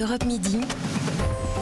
Europe Midi.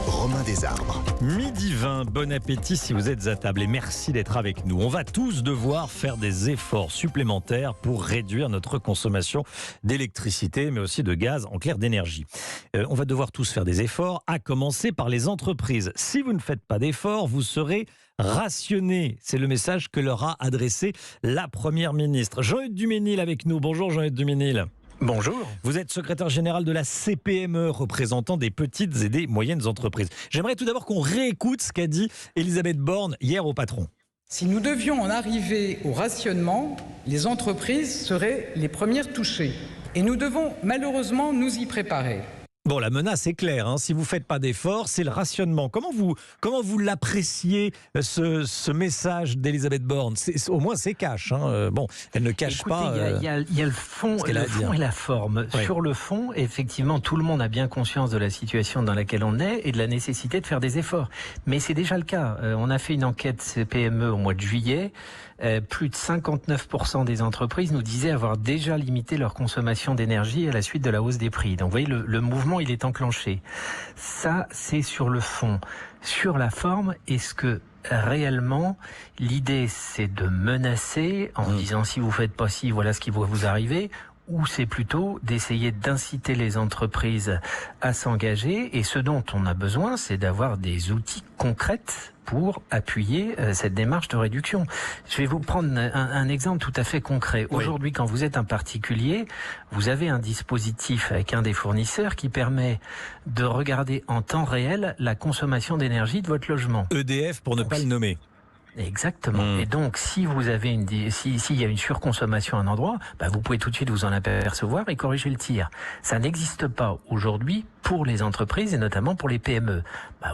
Romain Desarbres. Midi 20, bon appétit si vous êtes à table et merci d'être avec nous. On va tous devoir faire des efforts supplémentaires pour réduire notre consommation d'électricité, mais aussi de gaz, en clair d'énergie. On va devoir tous faire des efforts, à commencer par les entreprises. Si vous ne faites pas d'efforts, vous serez rationnés. C'est le message que leur a adressé la Première ministre. Jean-Hugues Duménil avec nous. Bonjour Jean-Hugues Duménil. Bonjour. Vous êtes secrétaire général de la CPME, représentant des petites et des moyennes entreprises. J'aimerais tout d'abord qu'on réécoute ce qu'a dit Elisabeth Borne hier au patron. Si nous devions en arriver au rationnement, les entreprises seraient les premières touchées. Et nous devons malheureusement nous y préparer. Bon, la menace est claire, hein. Si vous ne faites pas d'efforts, c'est le rationnement. Comment vous l'appréciez, ce message d'Elisabeth Borne? Au moins, c'est cash. Hein. Bon, elle ne cache pas... Il y a le fond, et la forme. Oui. Sur le fond, effectivement, tout le monde a bien conscience de la situation dans laquelle on est et de la nécessité de faire des efforts. Mais c'est déjà le cas. On a fait une enquête CPME au mois de juillet. Plus de 59% des entreprises nous disaient avoir déjà limité leur consommation d'énergie à la suite de la hausse des prix. Donc vous voyez, le mouvement, il est enclenché. Ça, c'est sur le fond. Sur la forme, est-ce que réellement, l'idée, c'est de menacer en disant si vous faites pas ci, voilà ce qui va vous arriver, ou c'est plutôt d'essayer d'inciter les entreprises à s'engager? Et ce dont on a besoin, c'est d'avoir des outils concrets pour appuyer cette démarche de réduction. Je vais vous prendre un exemple tout à fait concret. Oui. Aujourd'hui, quand vous êtes un particulier, vous avez un dispositif avec un des fournisseurs qui permet de regarder en temps réel la consommation d'énergie de votre logement. EDF pour ne pas le nommer. Exactement. Et donc, si vous avez s'il y a une surconsommation à un endroit, vous pouvez tout de suite vous en apercevoir et corriger le tir. Ça n'existe pas aujourd'hui pour les entreprises et notamment pour les PME.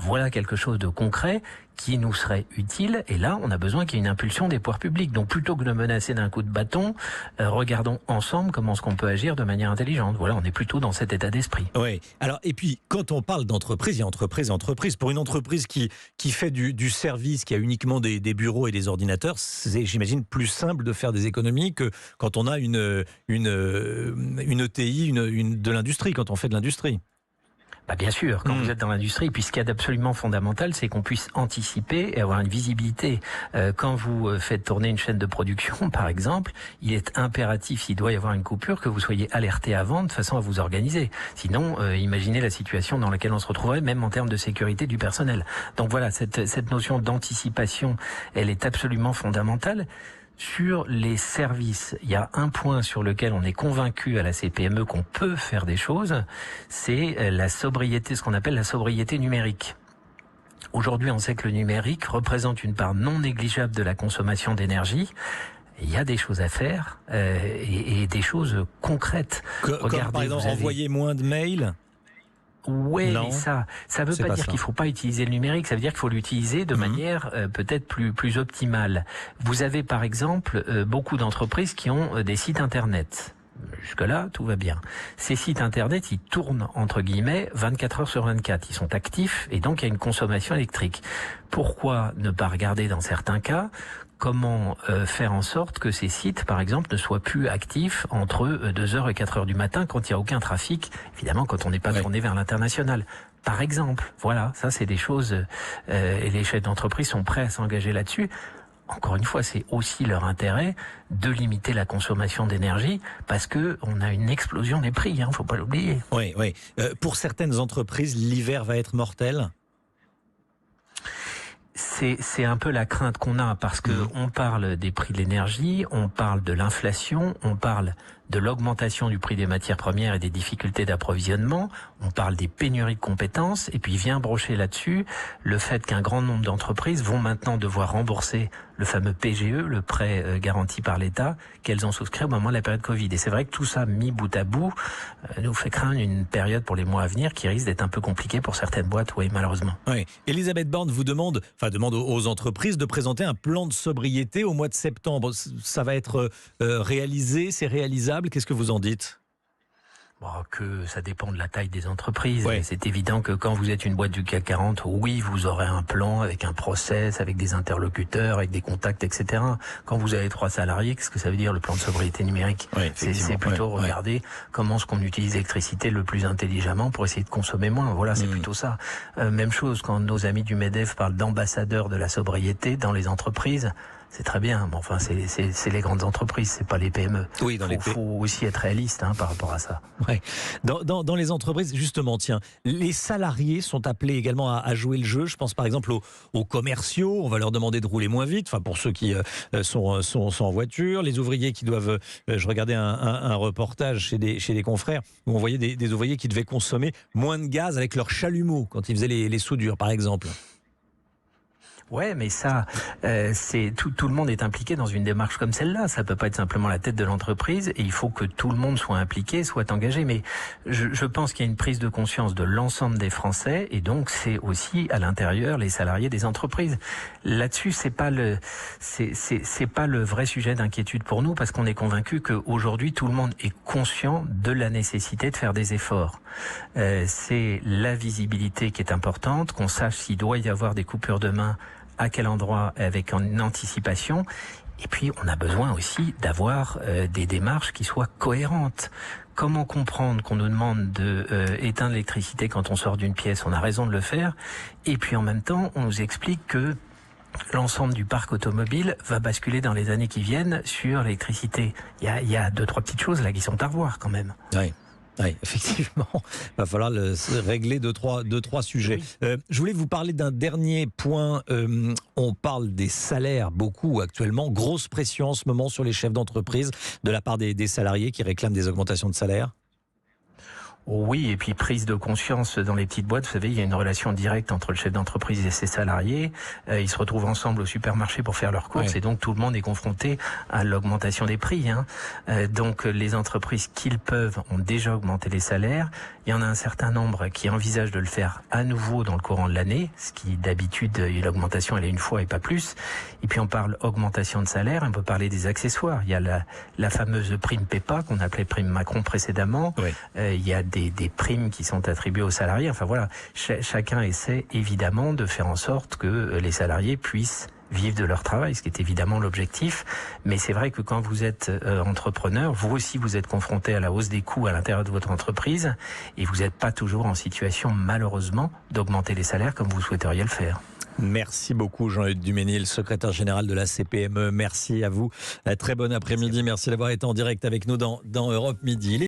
Voilà quelque chose de concret qui nous serait utile. Et là, on a besoin qu'il y ait une impulsion des pouvoirs publics. Donc, plutôt que de menacer d'un coup de bâton, regardons ensemble comment est-ce qu'on peut agir de manière intelligente. Voilà, on est plutôt dans cet état d'esprit. Oui. Alors, et puis, quand on parle d'entreprise, il y a entreprise et entreprise. Pour une entreprise qui fait du service, qui a uniquement des bureaux et des ordinateurs, c'est, j'imagine, plus simple de faire des économies que quand on a une ETI, de l'industrie, quand on fait de l'industrie. Bien sûr, quand vous êtes dans l'industrie, puis ce qu'il y a d'absolument fondamental, c'est qu'on puisse anticiper et avoir une visibilité. Quand vous faites tourner une chaîne de production, par exemple, il est impératif, s'il doit y avoir une coupure, que vous soyez alerté avant de façon à vous organiser. Sinon, imaginez la situation dans laquelle on se retrouverait, même en termes de sécurité du personnel. Donc voilà, cette notion d'anticipation, elle est absolument fondamentale. Sur les services, il y a un point sur lequel on est convaincu à la CPME qu'on peut faire des choses, c'est la sobriété, ce qu'on appelle la sobriété numérique. Aujourd'hui, on sait que le numérique représente une part non négligeable de la consommation d'énergie. Il y a des choses à faire et des choses concrètes. Regardez, par exemple, envoyer moins de mails. Oui, mais ça veut pas dire qu'il faut pas utiliser le numérique, ça veut dire qu'il faut l'utiliser de manière peut-être plus optimale. Vous avez par exemple beaucoup d'entreprises qui ont des sites internet. Jusque-là, tout va bien. Ces sites internet, ils tournent, entre guillemets, 24 heures sur 24. Ils sont actifs et donc il y a une consommation électrique. Pourquoi ne pas regarder dans certains cas comment faire en sorte que ces sites, par exemple, ne soient plus actifs entre 2h et 4h du matin quand il n'y a aucun trafic, évidemment quand on n'est pas tourné vers l'international. Par exemple, voilà, ça c'est des choses, et les chefs d'entreprise sont prêts à s'engager là-dessus. Encore une fois, c'est aussi leur intérêt de limiter la consommation d'énergie parce que on a une explosion des prix, faut pas l'oublier. Oui. Pour certaines entreprises, l'hiver va être mortel. C'est un peu la crainte qu'on a parce que on parle des prix de l'énergie, on parle de l'inflation, on parle de l'augmentation du prix des matières premières et des difficultés d'approvisionnement, on parle des pénuries de compétences et puis vient brocher là-dessus le fait qu'un grand nombre d'entreprises vont maintenant devoir rembourser le fameux PGE, le prêt garanti par l'État, qu'elles ont souscrit au moment de la période Covid. Et c'est vrai que tout ça mis bout à bout nous fait craindre une période pour les mois à venir qui risque d'être un peu compliquée pour certaines boîtes, oui, malheureusement. Oui. Elisabeth Borne vous demande aux entreprises de présenter un plan de sobriété au mois de septembre. Ça va être réalisé, c'est réalisable. Qu'est-ce que vous en dites ? Que ça dépend de la taille des entreprises. Ouais. C'est évident que quand vous êtes une boîte du CAC 40, oui, vous aurez un plan avec un process, avec des interlocuteurs, avec des contacts, etc. Quand vous avez 3 salariés, qu'est-ce que ça veut dire le plan de sobriété numérique? C'est plutôt regarder comment est-ce qu'on utilise l'électricité le plus intelligemment pour essayer de consommer moins. Voilà, c'est plutôt ça. Même chose quand nos amis du MEDEF parlent d'ambassadeurs de la sobriété dans les entreprises. C'est très bien, mais enfin c'est les grandes entreprises, c'est pas les PME. Oui, faut aussi être réaliste par rapport à ça. Ouais. Dans les entreprises, justement, tiens, les salariés sont appelés également à jouer le jeu. Je pense par exemple aux commerciaux, on va leur demander de rouler moins vite, enfin pour ceux qui sont en voiture, les ouvriers qui doivent. Je regardais un reportage chez des confrères où on voyait des ouvriers qui devaient consommer moins de gaz avec leur chalumeau quand ils faisaient les soudures, par exemple. Ouais, mais ça, c'est tout le monde est impliqué dans une démarche comme celle-là. Ça peut pas être simplement la tête de l'entreprise, et il faut que tout le monde soit impliqué, soit engagé. Mais je pense qu'il y a une prise de conscience de l'ensemble des Français, et donc c'est aussi à l'intérieur les salariés des entreprises. Là-dessus, c'est pas le vrai sujet d'inquiétude pour nous, parce qu'on est convaincu qu'aujourd'hui tout le monde est conscient de la nécessité de faire des efforts. C'est la visibilité qui est importante, qu'on sache s'il doit y avoir des coupures de main, à quel endroit, avec une anticipation. Et puis, on a besoin aussi d'avoir des démarches qui soient cohérentes. Comment comprendre qu'on nous demande d'éteindre l'électricité quand on sort d'une pièce? On a raison de le faire. Et puis, en même temps, on nous explique que l'ensemble du parc automobile va basculer dans les années qui viennent sur l'électricité. Il y a 2-3 petites choses là qui sont à revoir quand même. Oui, effectivement, il va falloir régler deux, trois sujets. Oui. Je voulais vous parler d'un dernier point. On parle des salaires beaucoup actuellement. Grosse pression en ce moment sur les chefs d'entreprise de la part des salariés qui réclament des augmentations de salaire. Oui, et puis prise de conscience dans les petites boîtes. Vous savez, il y a une relation directe entre le chef d'entreprise et ses salariés. Ils se retrouvent ensemble au supermarché pour faire leurs courses, et donc tout le monde est confronté à l'augmentation des prix. Donc les entreprises qu'ils peuvent ont déjà augmenté les salaires. Il y en a un certain nombre qui envisagent de le faire à nouveau dans le courant de l'année, ce qui d'habitude, l'augmentation elle est une fois et pas plus. Et puis on parle augmentation de salaire, on peut parler des accessoires. Il y a la fameuse prime PEPA qu'on appelait prime Macron précédemment. Oui. Il y a des primes qui sont attribuées aux salariés. Enfin voilà, chacun essaie évidemment de faire en sorte que les salariés puissent vivre de leur travail, ce qui est évidemment l'objectif. Mais c'est vrai que quand vous êtes entrepreneur, vous aussi vous êtes confronté à la hausse des coûts à l'intérieur de votre entreprise, et vous n'êtes pas toujours en situation, malheureusement, d'augmenter les salaires comme vous souhaiteriez le faire. Merci beaucoup Jean-Hugues Duménil, secrétaire général de la CPME. Merci à vous. Très bon après-midi. Merci d'avoir été en direct avec nous dans Europe Midi.